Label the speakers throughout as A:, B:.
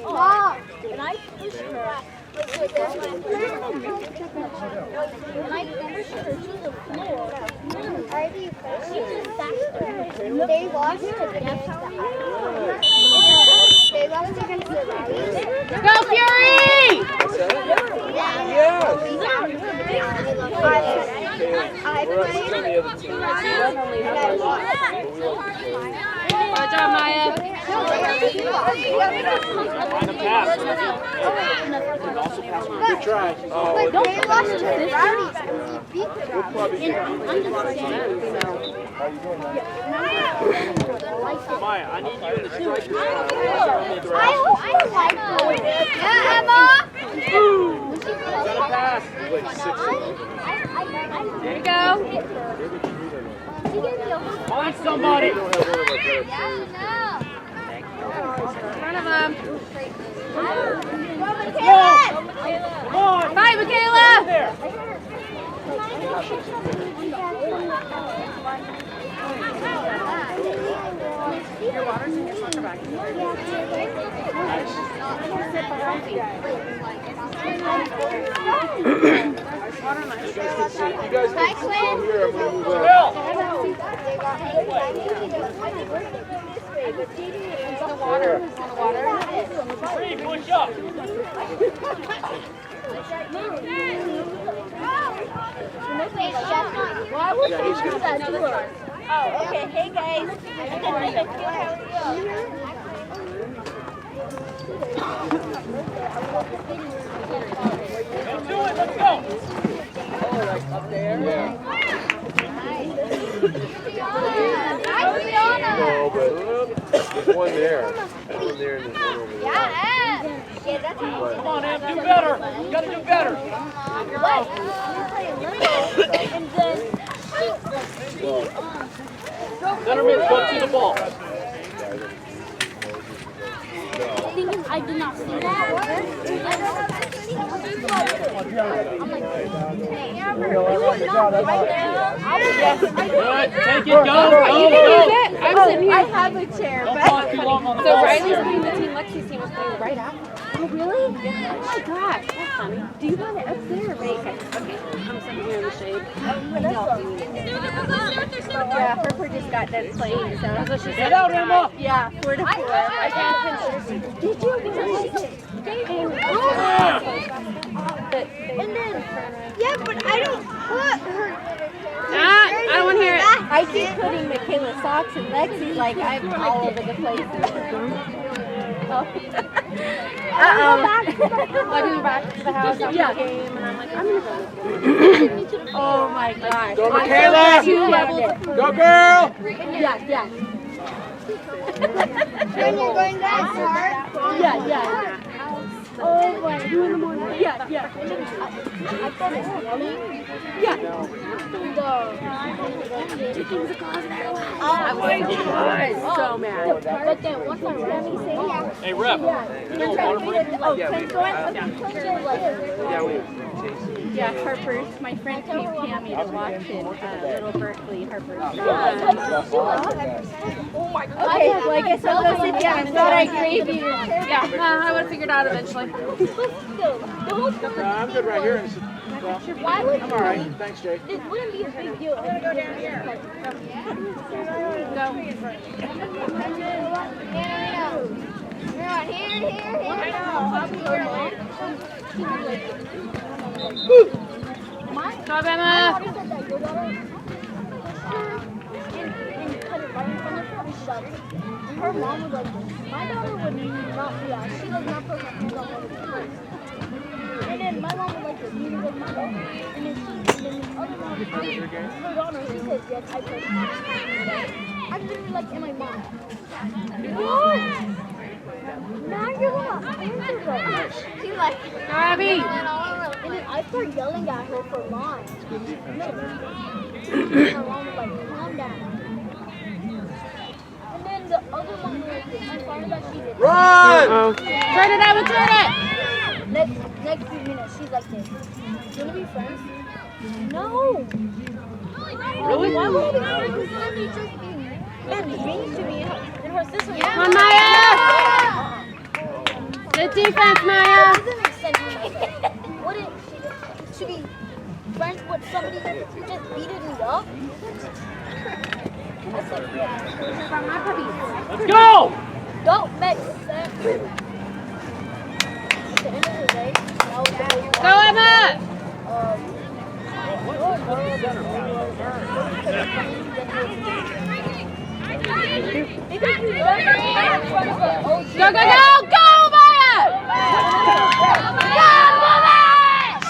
A: Mom! And I pushed her. And I pushed her to the floor. She just sat there. They lost against the Rowdies.
B: Go Fury!
A: I played and I lost.
B: Good job, Maya.
C: Good try.
A: But they lost to the Rowdies and we beat the Rowdies.
C: Maya, I need you in the strike.
A: I like going. Yeah, Emma!
C: Got a pass.
B: There you go.
C: Find somebody.
B: In front of them.
C: Come on.
B: Bye, Michaela.
C: There.
B: Your water's in your soccer bag.
C: You guys can come here. I'm going to move out.
B: The water.
C: Three, push up.
A: Why would they do that to her?
D: Oh, okay. Hey, guys.
C: Let's do it. Let's go.
E: Up there?
C: Yeah.
A: No,
C: but there's one there. One there and there's one over there.
A: Yeah, that's
C: But
E: Come on, Em, do better. You gotta do better.
A: and then
E: Centerman, go to the ball.
A: thinking I did not see that. I'm like,
E: Good, take it, go,
B: You can use
E: go.
B: it. I'm sitting here. I have a chair.
E: Don't talk too long on the
B: So
E: ball.
B: Riley's playing the team. Lexi's team was playing right after. Oh, really? Oh, my gosh. That's funny. Do you want it up there or right? Okay. I'm sitting here in the shade. Yeah, Harper just got done playing, so that's what she said.
E: Get out, Emma.
B: Yeah, 4 to 4. I can't finish. Did you?
A: and then, yeah, but I don't put her.
B: I don't want to hear it. I keep putting Michaela's socks and Lexi's like I'm all over the place. Uh-oh. Walking back to the house after the game, and I'm like, I'm going to go. Oh my gosh.
C: Go, Michaela.
B: 2 levels.
C: Go, girl.
B: Yeah.
A: When you're going that far.
B: Yeah. Oh my God. Yeah.
A: I started yelling.
B: Yeah.
A: I
B: was so mad.
A: But then once I ran, he said,
E: Hey, ref. You know a water break?
B: Yeah, Harper's, my friend took Cammy to watch in Little Berkeley, Harper's.
A: oh my God.
B: Okay, well, I guess I'll go sit down. I thought I graved you. Yeah, I would have figured out eventually.
C: I'm good right here.
A: Why would
C: I'm all right. Thanks, Jake.
A: it wouldn't be a big deal. I'm gonna go down here.
B: Stop, Emma.
A: Her mom was like, my daughter would not do that. She does not put her hands on her face. And then my mom was like, you with my daughter. And then the other mom, her daughter, she said, yes, I put her. I'm literally like, in my mom. What? Now you're gonna answer her. She's like,
B: Abby.
A: and then I start yelling at her for lines. My mom was like, calm down. And then the other one was like, I'm sorry that she did.
C: Run!
B: Turn it, Abby, turn it.
A: Next few minutes, she's like this. You wanna be friends? No.
E: Really?
A: Why would we be friends? Just be mean to me and her sister.
B: Come on, Maya. defense, Maya.
A: It doesn't make sense. Wouldn't she be friends with somebody who just beated me up?
B: From my puppies.
E: Let's go!
A: Don't make sense. At the end of the day, that was the whole
B: Go, Emma.
A: Because you learn in front of an OG.
B: Go, go, go, go, Maya.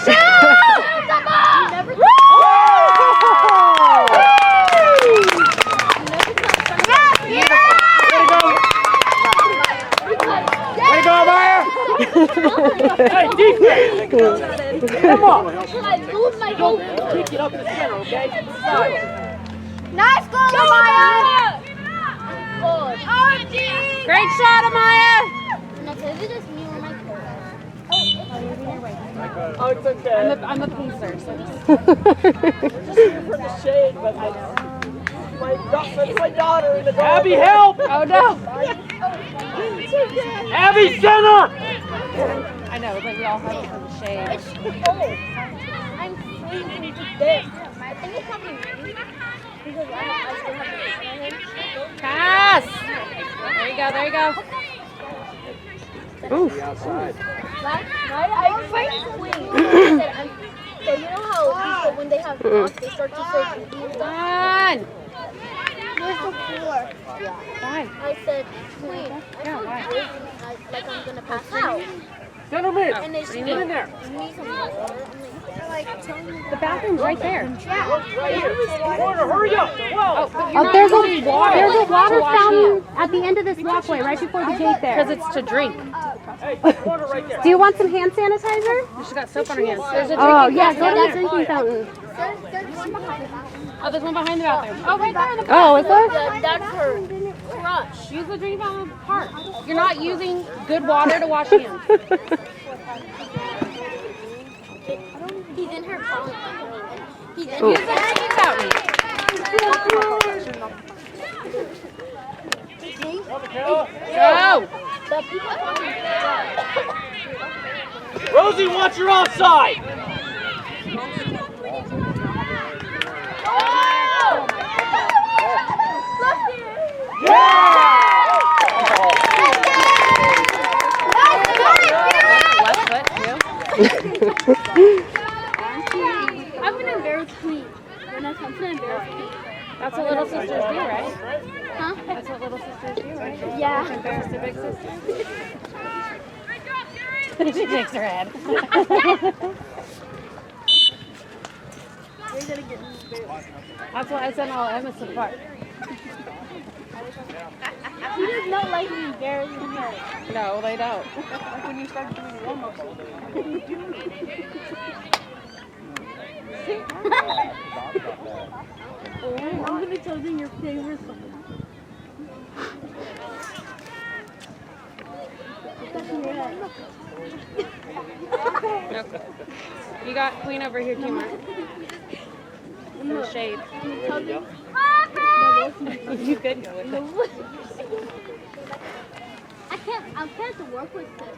B: Shoot!
A: You never
B: Woo!
C: Way to go, Maya!
E: Hey, defense! Come on!
A: Should I lose my whole
E: Kick it up the center, okay?
A: Nice goal, Amaya!
B: Great shot, Amaya.
A: Next, is it just me or my coach?
E: Oh, it's okay.
B: I'm a pacer, so
E: For the shade, but my daughter in the Abby, help!
B: Oh no!
E: Abby, center!
B: I know, but we all have it from the shade.
A: It's cold. I'm freezing to death. I think it's probably me. Because I still have the
B: Pass! There you go, there you go. Oof.
A: I'm fighting Queen. So you know how people, when they have dogs, they start to say confused.
B: Done!
A: Where's the floor?
B: Fine.
A: I said, Queen,
B: Yeah, why?
A: like I'm gonna pass out.
E: Centerman!
A: And they
E: Get in there!
A: give me some water. I'm like,
B: The bathroom's right there.
E: Right here! Corner, hurry up! Whoa!
B: Oh, there's a water fountain at the end of this walkway, right before the gate there. Because it's to drink.
E: Hey, corner right there!
B: Do you want some hand sanitizer? She's got soap on her hands. There's a drinking fountain. Go to the drinking fountain.
A: there's one behind the bathroom.
B: Oh, there's one behind the bathroom. Oh, right there in the park.
A: Oh, is there? That's her crush.
B: Use the drinking fountain in the park. You're not using good water to wash hands.
A: He's in her phone. He's in
B: Use
A: her
B: the drinking fountain. Go!
A: The people
E: Rosie, watch your offside!
B: Left foot, too.
A: I'm gonna embarrass Queen. I'm gonna embarrass Queen.
B: That's what little sisters do, right?
A: Huh?
B: That's what little sisters do, right?
A: Yeah.
B: Embarrass their big sister. She shakes her head. That's why I sent all Emma's to the park.
A: He does not like me embarrassing her.
B: No, they don't.
A: When you start doing warm-ups. I'm gonna tell them your favorite song.
B: You got Queen over here too, Mark. In the shade. You could go with it.
A: I can't work with this.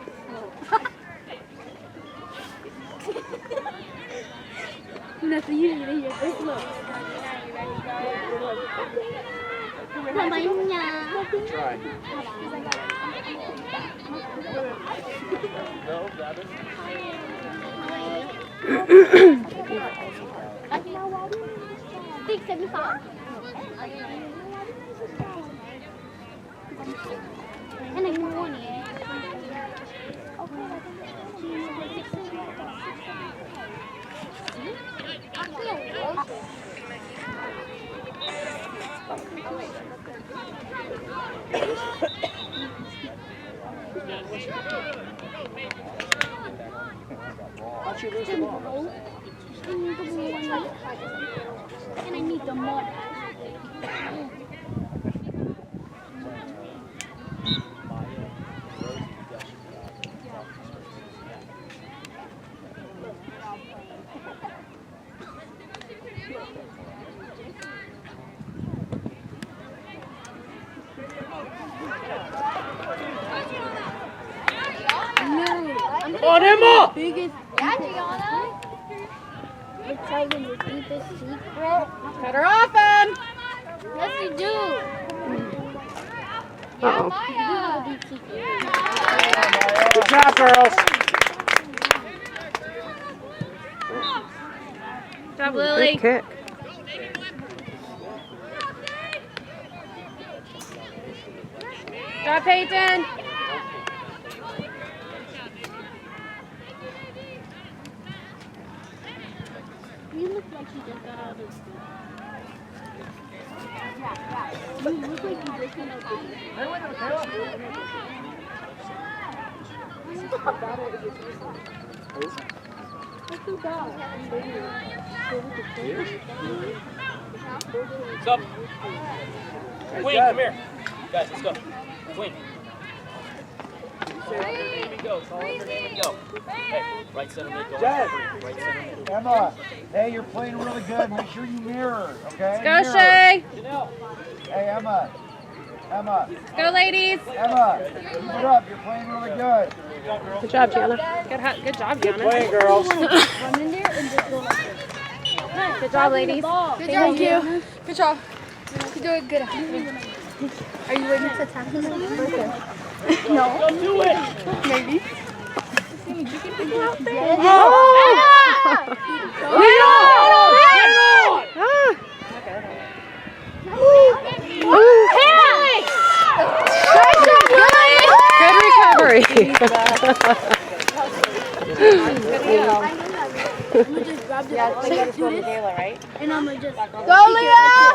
A: Nothing you need to hear this look.
C: Try.
A: $6.75. And I can warn you.
E: How'd you lose the ball?
A: And I need the mud. No.
E: on, Emma!
A: biggest I tell them your deepest secret.
B: Cut her off him.
A: Yes, we do.
F: Uh-oh.
A: We do have a deep secret.
E: Good job, girls.
B: Good job, Lily.
F: Good kick.
B: Good job, Peyton.
A: You look like you just got out of school. You look like you just got out of school. What's the dog?
E: What's up? Queen, come here. Guys, let's go. Queen. Here we go. Here we go. Hey, right center mid.
G: Jazz.
E: Right center mid.
G: Emma, hey, you're playing really good. Make sure you mirror, okay?
B: Go,
G: Mirror.
B: Shay.
G: Hey, Emma. Emma.
B: Go, ladies.
G: Emma, keep it up. You're playing really good.
F: Good job, Gianna.
B: Good job, Gianna.
G: Playing, girls.
A: Run in there and just go like this.
B: Good job, ladies.
A: Good
H: Thank you. Good job. You're doing good. Are you waiting to tackle him? No.
E: Go do it.
H: Maybe.
F: Good recovery.
A: And I'm gonna just
H: Go, Leah!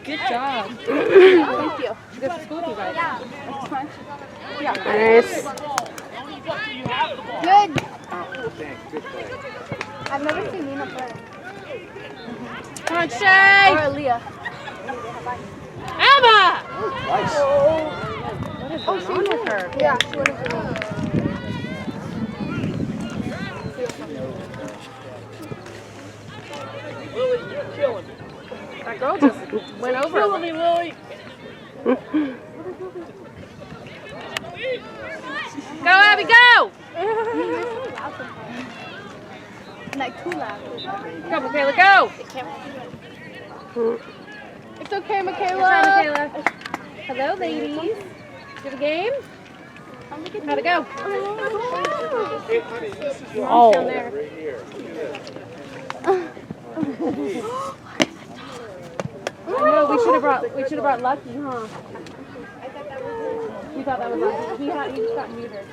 B: Good job.
H: Thank you.
B: Good for school, you guys.
F: Nice.
H: Good. I've never seen Nina play.
B: Come on, Shay.
H: Or Leah.
B: Emma.
G: Nice.
B: What is going on with her?
H: Yeah, she went up to me.
E: Lily, you're killing me.
B: That girl just went over.
E: Killing me, Lily.
B: Go, Abby, go.
H: Like too loud.
B: Go, Michaela, go.
H: It's okay,
B: Good
H: Michaela.
B: job, Michaela. Hello, ladies. Did a game? How'd it go?
C: Hey, honey, this is your
F: Oh.
B: Down there.
C: right here.
B: I know we should have brought Lucky, huh? You thought that was Lucky. He just got neutered.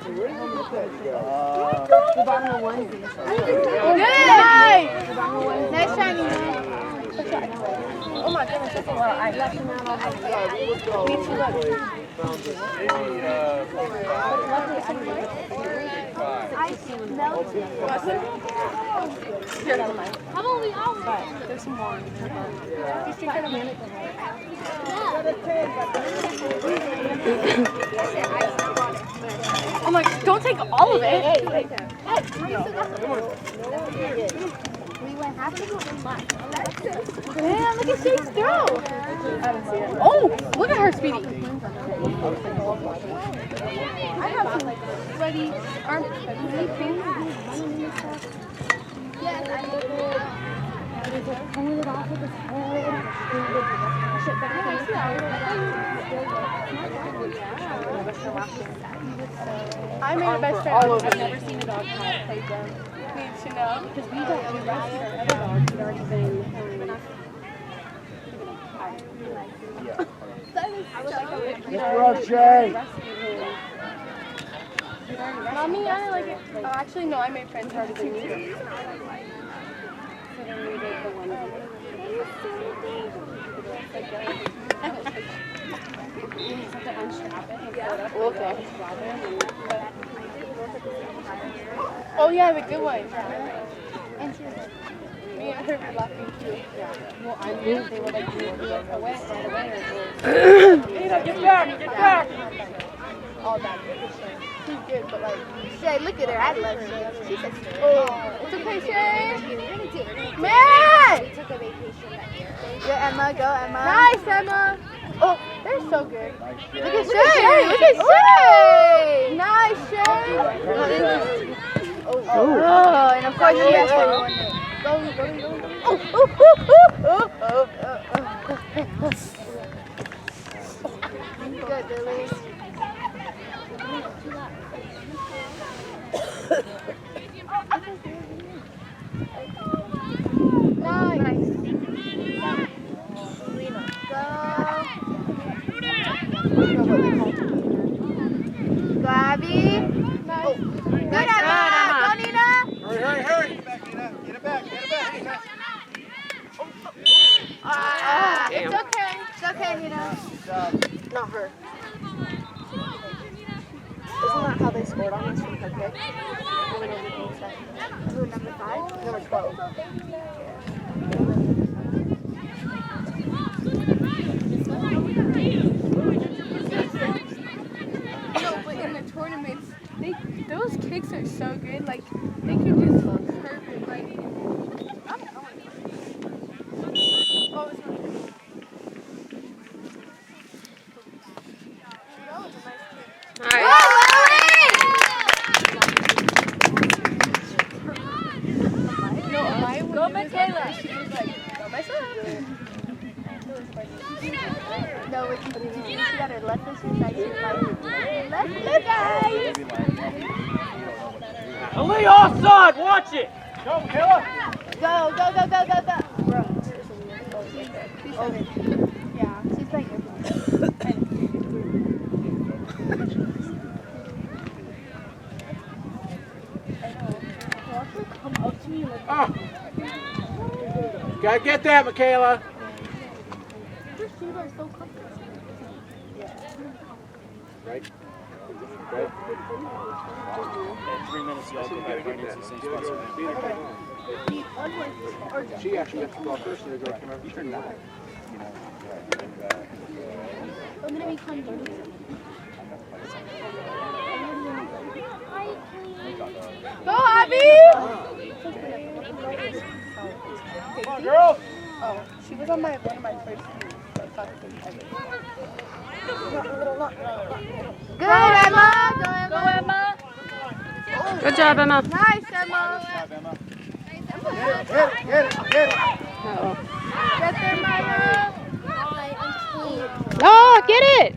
B: We bought him a onesie.
H: Good. Nice shiny. Oh my goodness, that's a lot.
B: I left him out all
C: Me too. Found this baby,
B: Luckily, I didn't
A: How about we all
B: There's some more.
H: I'm like, don't take all of it.
A: we went half of it.
H: Man, look at Shane's throw. Oh, look at her, Speedy. I have some sweaty armpits.
A: Yes, I know.
B: Pull it off with his head. Push it
H: I made a best friend.
B: I've never seen a dog try to play them.
H: Need to know.
B: Because we rescued our other dogs had already been
G: Good run, Shay.
H: Mommy, I like it. Oh, actually, no, I made friends already too.
B: So then we did the one. You just have to unstrap it and pull it up.
H: Okay.
B: Grab it
H: Oh, yeah, the good one. And she was like, me and her were laughing too.
B: Well, I knew they were like, you went away right away or
E: Nina, get back, get back.
H: All that. She's good, but like, Shay, look at her. I love Shay. She's like, oh, it's okay, Shay. Man!
A: We took a vacation that year.
H: Go, Emma. Go, Emma. Nice, Emma. Oh, they're so good. Look at Shay. Look at Shay. Nice, Shay. course she has 41 there. Go. Good, Lily. Nice. Go, Abby. Oh. Good, Emma. Go, Nina.
G: Hurry. Get it back.
H: It's okay. It's okay, Nina.
B: Not her. Isn't that how they scored on us from her kick?
H: Who, number 5?
B: Number 12.
H: No, but in the tournaments, those kicks are so good. Like, they can just perfect. Like, I'm going. Oh, it's not. That was a nice kick.
F: All right.
H: No, go Michaela. She was like, go myself. No, she got her left and she was like, left, guys.
E: Ali offside, watch it!
G: Go, Michaela.
H: Go. Bro, she's so good. Yeah, she's like
C: Oh. Gotta get that, Michaela. Right.
E: In 3 minutes, y'all go back right into the same spots.
C: She actually got the ball first, and they're going to come over. You turned that.
A: I'm gonna be content.
H: Go, Abby!
G: Come on, girls.
H: Oh, she was on one of my first teams. Good, Emma! Go, Emma!
F: Good job, Emma.
H: Nice, Emma!
G: Get it.
F: Uh-oh.
H: Get there, Maya!
F: Oh, get it!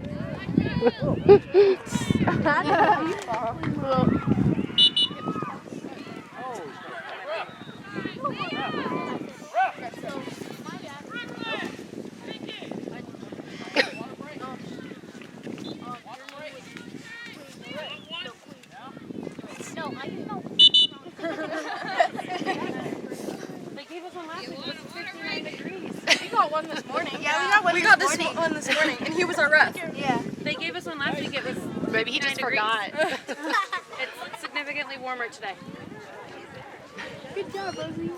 B: They gave us one last week. It was 59 degrees.
H: We got one this morning.
B: Yeah, we got one this morning, and he was our ref.
H: Yeah.
B: They gave us one last week. It was
F: Maybe he just forgot.
B: It's significantly warmer today.
H: Good job, Rosie.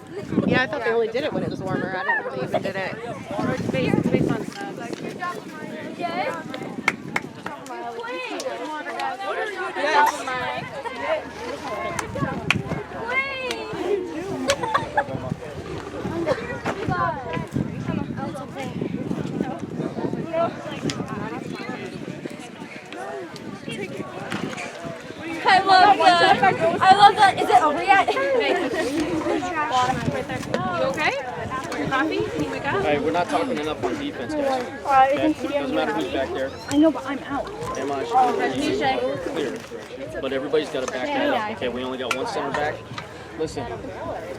F: Yeah, I thought they only did it when it was warmer. I didn't know they even did it.
B: It's based on snow.
H: Good job, Maya. Yes.
D: I love that. Is it over yet?
B: You okay? Your coffee? Can you wake up?
E: Hey, we're not talking enough on defense, guys. Okay? Doesn't matter who's back there.
A: I know, but I'm out.
E: Emma, clear. But everybody's got to back that up. Okay, we only got one center back. Listen,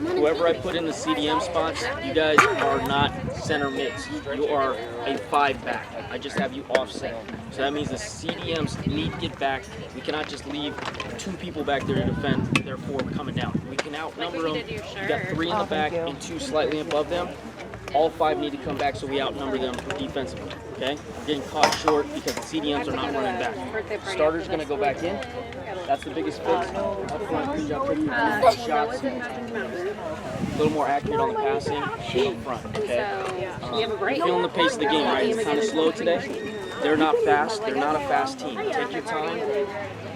E: whoever I put in the CDM spots, you guys are not center mids. You are a 5 back. I just have you offset. So that means the CDMs need to get back. We cannot just leave 2 people back there to defend, therefore coming down. We can outnumber them. We got 3 in the back and 2 slightly above them. All 5 need to come back so we outnumber them defensively. Okay? We're getting caught short because the CDMs are not running back. Starter's going to go back in. That's the biggest fix. Up front, good job taking shots. A little more accurate on the passing. Up front, okay? Feeling the pace of the game, right? It's kind of slow today. They're not fast. They're not a fast team. Take your time.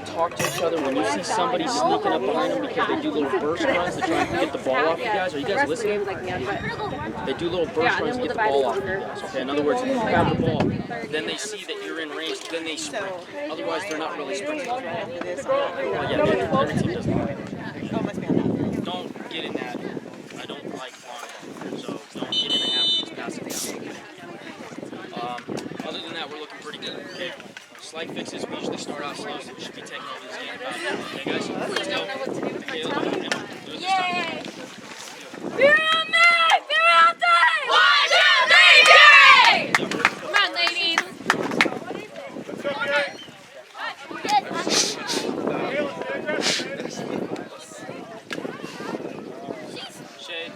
E: Talk to each other. When you see somebody sneaking up behind them because they do little burst runs to try and get the ball off you guys, are you guys listening? They do little burst runs to get the ball off you guys. Okay, in other words, if you have the ball, then they see that you're in range, then they sprint. Otherwise, they're not really sprinting. Well, yeah, their team doesn't. Don't get in Fight fixes, we usually start off slow, so we should be taking all these games back. Okay, guys? Let's go. Michaela, do it this time.
D: Fear on me! Fear on day! 1, 2, 3, 3! Come on, ladies.
E: Shay.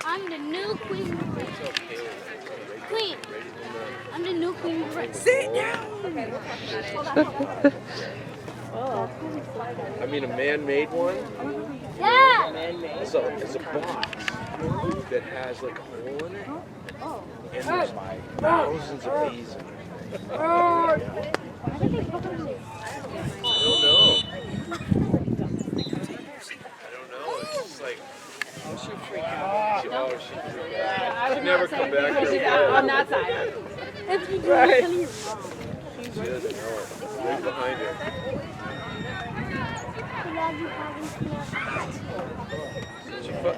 A: I'm the new queen. Queen. I'm the new queen.
C: Sit down. I mean, a man-made one.
A: Yeah.
C: It's a box that has like a hole in it, and there's thousands of bees in it. I don't know. It's just like. She freak out. She freak out. She never come back here.
B: On that side.
A: If you do,
C: Right.
A: tell your mom.
C: She doesn't know it. Right behind her.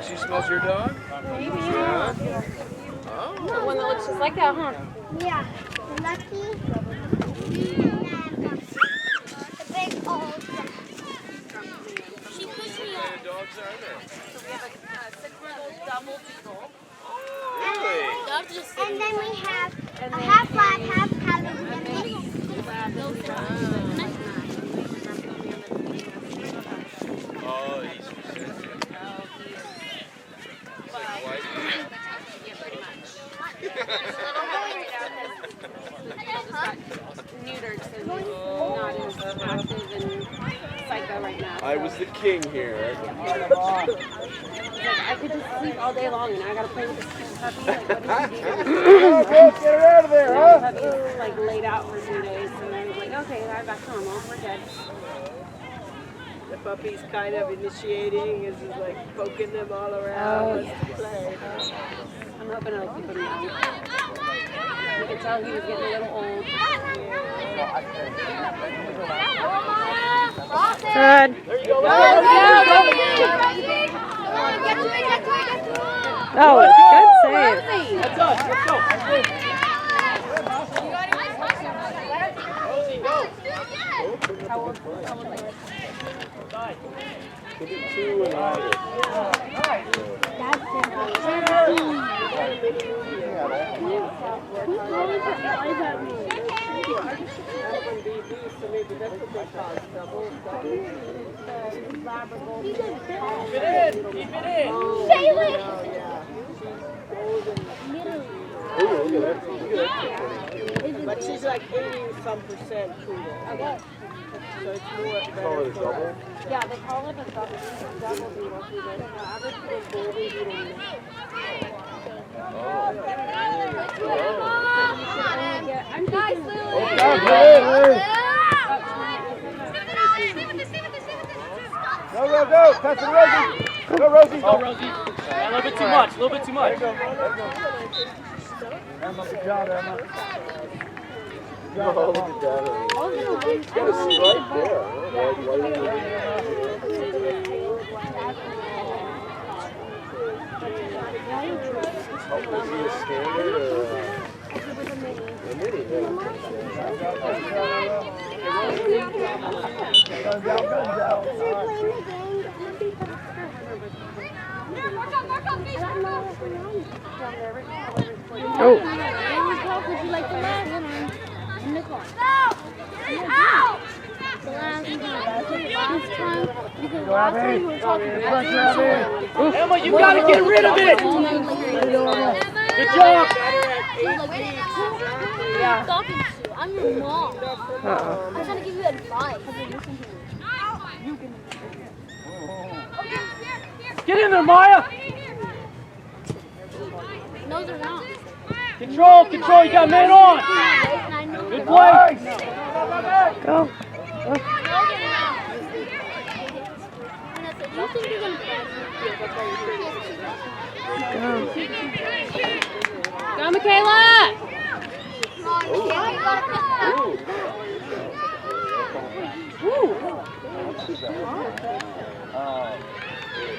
C: She smells your dog?
B: Maybe.
C: Yeah.
B: The
C: Oh.
B: one that looks just like that, huh?
A: Yeah. Lucky. The big old. She pushed me
C: What
A: off.
C: kind of dogs are there?
D: We have a 6-month-old double beagle.
C: Really?
A: And then we have a half lab, half Cavalier, and mix.
C: Oh, he's resistant. He's like white.
B: Neutered, so he's not as active and psycho right now.
C: I was the king here.
B: Like, I could just sleep all day long, and I gotta play with this stupid puppy. Like, what is he doing?
G: Get her out of there,
B: The
G: huh?
B: puppy's like laid out for 2 days, so I was like, okay, I'm back to normal. We're good.
F: The puppy's kind of initiating, is just like poking them all around. Wants to play.
B: I'm hoping it'll keep him young. You could tell he was getting a little old. Good.
C: There you go.
B: Oh, good save.
E: That's us. Let's go. Rosie, go.
C: Give it 2 and August. Oh, look at that.
F: But she's like 80-some% poodle. So it's more.
C: Call it a double.
B: Yeah, they call it a double beetle. The average is golden beetle. I'm thinking
G: Go, go, go. Pass it, Rosie. Go, Rosie.
E: Go, Rosie. A little bit too much. A little bit too much.
G: There you go. Emma, good job, Emma.
C: Oh, look at that. He's got a stripe there. Is he a standard or a mini?
A: Oh. Would you like the last one? In the car. The last time, because last time you were talking about
E: Emma, you gotta get rid of it. Good job.
A: Yeah. Talking to. I'm your mom. I'm trying to give you advice.
E: Get in there, Maya.
A: No, they're not.
E: Control, control. You got man on. Good play.
B: go.
A: You think you're gonna
B: Go, Michaela!
C: Ooh.
B: Woo!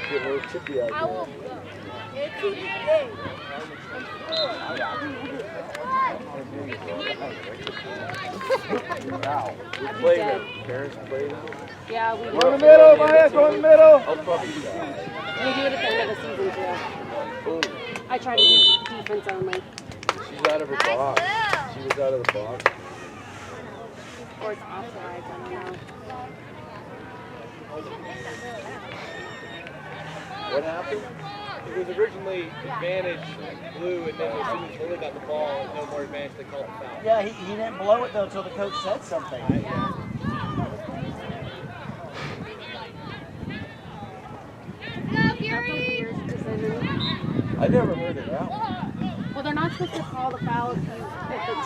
C: Get a little chippy out there. We played them. Parents played them.
B: Yeah, we
G: Go in the middle, Maya, go in the middle.
C: I'll probably
B: do it at the end of the season too. I try to do defense only.
C: She's out of her box. She was out of the box.
B: Or it's offsides, I don't know.
C: What happened?
I: It was originally advantage blue, and then as soon as Lily got the ball, no more advantage, they called the foul.
G: Yeah, he didn't blow it though until the coach said something.
B: That's a weird decision.
C: I never heard of that one.
B: Well, they're not supposed to call the foul if the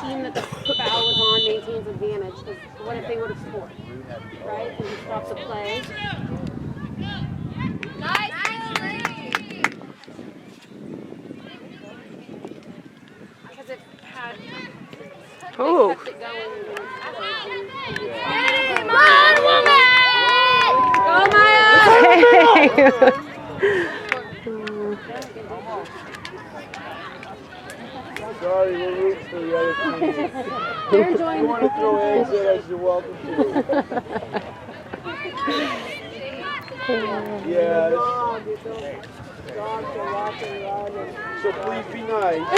B: team that the foul was on maintains advantage. Because what if they would have scored? Right? And you stop the play. Because it had.
D: Oh.
B: Kept it going and
D: Go, Maya!
C: Sorry, we're rooting for the other team.
B: They're enjoying
C: You want to throw eggs at us, you're welcome to. Yes. So please be nice.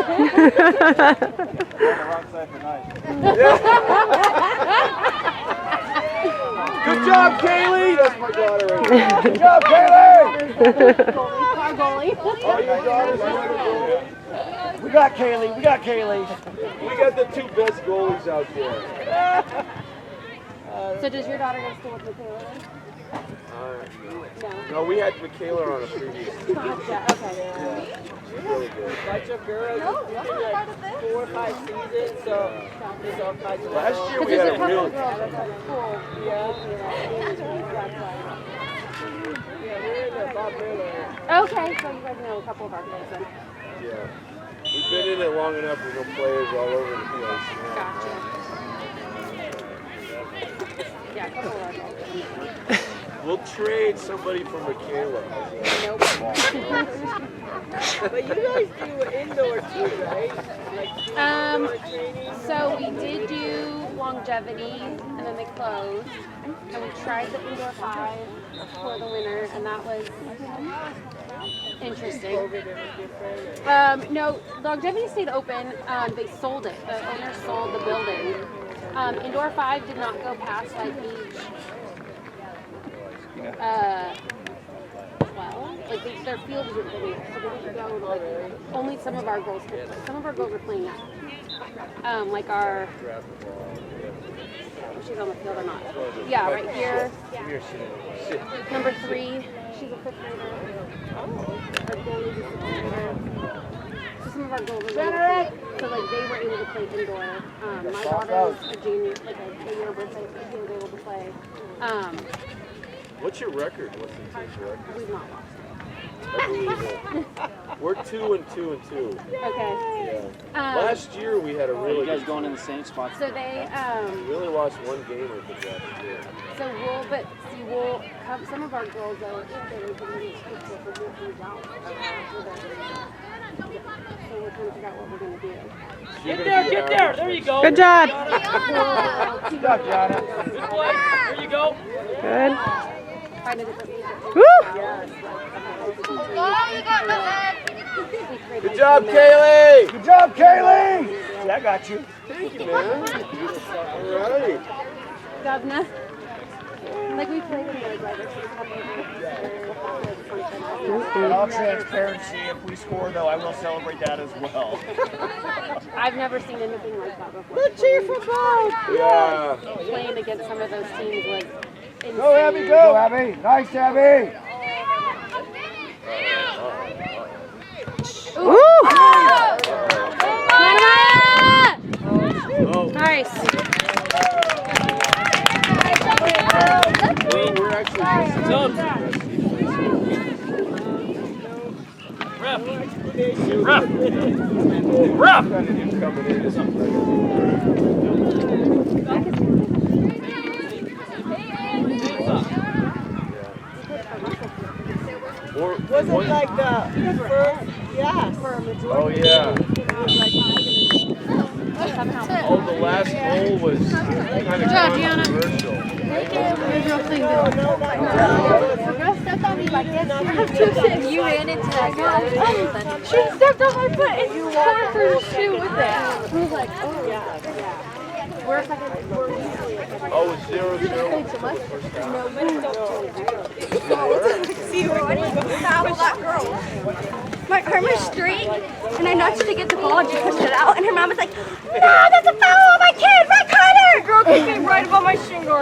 C: Good job, Kaylee! That's my daughter right there. Good job, Kaylee!
B: Our goalie.
C: Oh, your daughter's another goalie.
G: We got Kaylee, we got Kaylee.
C: We got the two best goalies out there.
B: So does your daughter go to school with Michaela then?
C: No, we had Michaela on a previous.
B: Gotcha, okay.
C: She's really good.
F: Bunch of girls, it's been like 4 or 5 seasons, so there's all kinds of
C: Last year we
B: There's
C: had
B: a
C: a
B: couple
C: real.
B: of girls at school.
F: Yeah, we're in the Bob Miller.
B: Okay, so you guys know a couple of our girls then.
C: Yeah. We've been in it long enough, we know players all over the place.
B: Gotcha. Yeah, a couple of our girls.
C: We'll trade somebody for Michaela.
B: Nope.
F: But you guys do indoor too, right? Like training?
B: So we did do longevity, and then they closed. And we tried the indoor 5 for the winter, and that was interesting. No, longevity stayed open. They sold it. The owner sold the building. Indoor 5 did not go past like age 12. Like their field isn't big enough, so they didn't go to like only some of our girls could play. Some of our girls are playing now. Like our she's on the field or not. Yeah, right here. Number 3, she's a 5th grader. Our goalie is a 6th grader. So some of our girls are really so like they were able to play indoor. My daughter's a junior, like a year birthday, so she was able to play.
C: What's your record? What's the team's record?
B: We've not lost.
C: We're 2 and 2 and 2.
B: Okay.
C: Yeah. Last year we had a
E: Are
C: really.
E: you guys going in the same spot?
B: So they
C: We only lost 1 game I think last year.
B: so we'll have some of our girls though if they're going to out. So we're trying to figure out what we're going to do.
C: Get
I: There, there you go.
D: Good job.
G: Good job, Gianna.
I: Good play. There you go.
D: Good.
B: Find a different league.
D: Woo!
C: Good job, Kaylee!
G: Good job, Kaylee! Yeah, I got you.
C: Thank you, man. All right.
B: Governor. Like we played in those
G: In all transparency, if we score though, I will celebrate that as well.
B: I've never seen anything like that before.
F: Let's cheer for both!
C: Yeah.
B: Playing against some of those teams was insane.
G: Go, Abby, go! Abby! Nice, Abby!
D: Woo! Nice.
C: We're actually
I: Zone. Ref. Ref. Ref.
C: coming in.
B: Ref.
C: Or
F: Was it like the first? Yeah.
C: Oh yeah. Oh, the last goal was kind of controversial.
H: You ran into that girl. She stepped on my foot and you tore her shoe with it. I was like, oh yeah.
C: Oh, it's 0-0.
A: See where I didn't foul that girl. My arm was straight, and I nudged to get the ball and just pushed it out. And her mom was like, "No, that's a foul on my kid, red card!" Girl kicked me right above my shin guard.